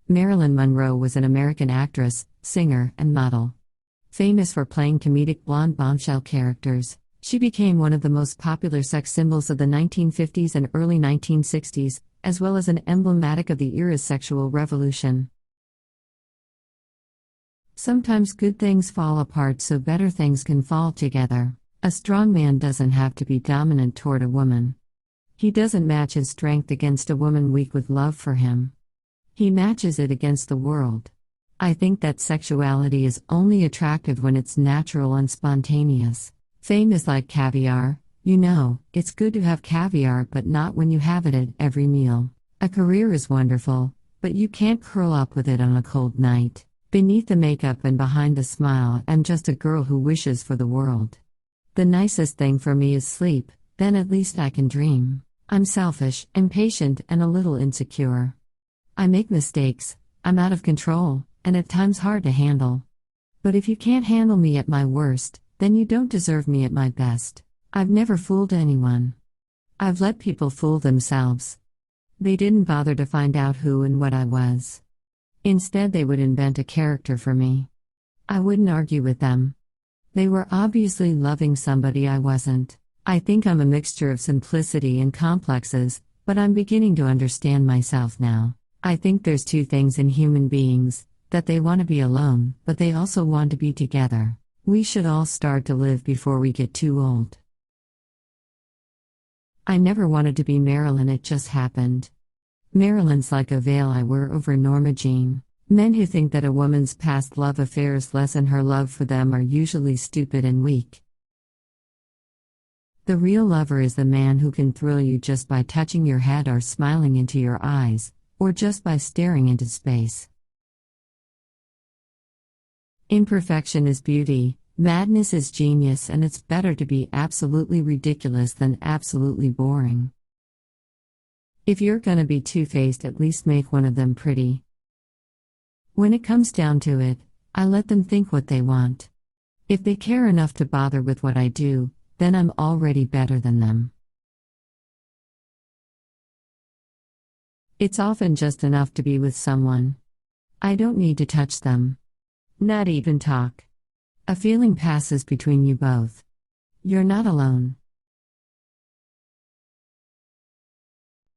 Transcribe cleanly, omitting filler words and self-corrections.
Marilyn Monroe was an American actress, singer, and model. Famous for playing comedic blonde bombshell characters, she became one of the most popular sex symbols of the 1950s and early 1960s, as well as an emblematic of the era's sexual revolution. Sometimes good things fall apart so better things can fall together. A strong man doesn't have to be dominant toward a woman. He doesn't match his strength against a woman weak with love for him. He matches it against the world. I think that sexuality is only attractive when it's natural and spontaneous. Fame is like caviar, it's good to have caviar but not when you have it at every meal. A career is wonderful, but you can't curl up with it on a cold night. Beneath the makeup and behind the smile, I'm just a girl who wishes for the world. The nicest thing for me is sleep, then at least I can dream. I'm selfish, impatient, and a little insecure. I make mistakes, I'm out of control, and at times hard to handle. But if you can't handle me at my worst, then you don't deserve me at my best. I've never fooled anyone. I've let people fool themselves. They didn't bother to find out who and what I was. Instead, they would invent a character for me. I wouldn't argue with them. They were obviously loving somebody I wasn't. I think I'm a mixture of simplicity and complexes, but I'm beginning to understand myself now. I think there's two things in human beings, that they want to be alone, but they also want to be together. We should all start to live before we get too old. I never wanted to be Marilyn, it just happened. Marilyn's like a veil I wear over Norma Jean. Men who think that a woman's past love affairs lessen her love for them are usually stupid and weak. The real lover is the man who can thrill you just by touching your head or smiling into your eyes, or just by staring into space. Imperfection is beauty, madness is genius, and it's better to be absolutely ridiculous than absolutely boring. If you're gonna be two-faced, at least make one of them pretty. When it comes down to it, I let them think what they want. If they care enough to bother with what I do, then I'm already better than them. It's often just enough to be with someone. I don't need to touch them. Not even talk. A feeling passes between you both. You're not alone.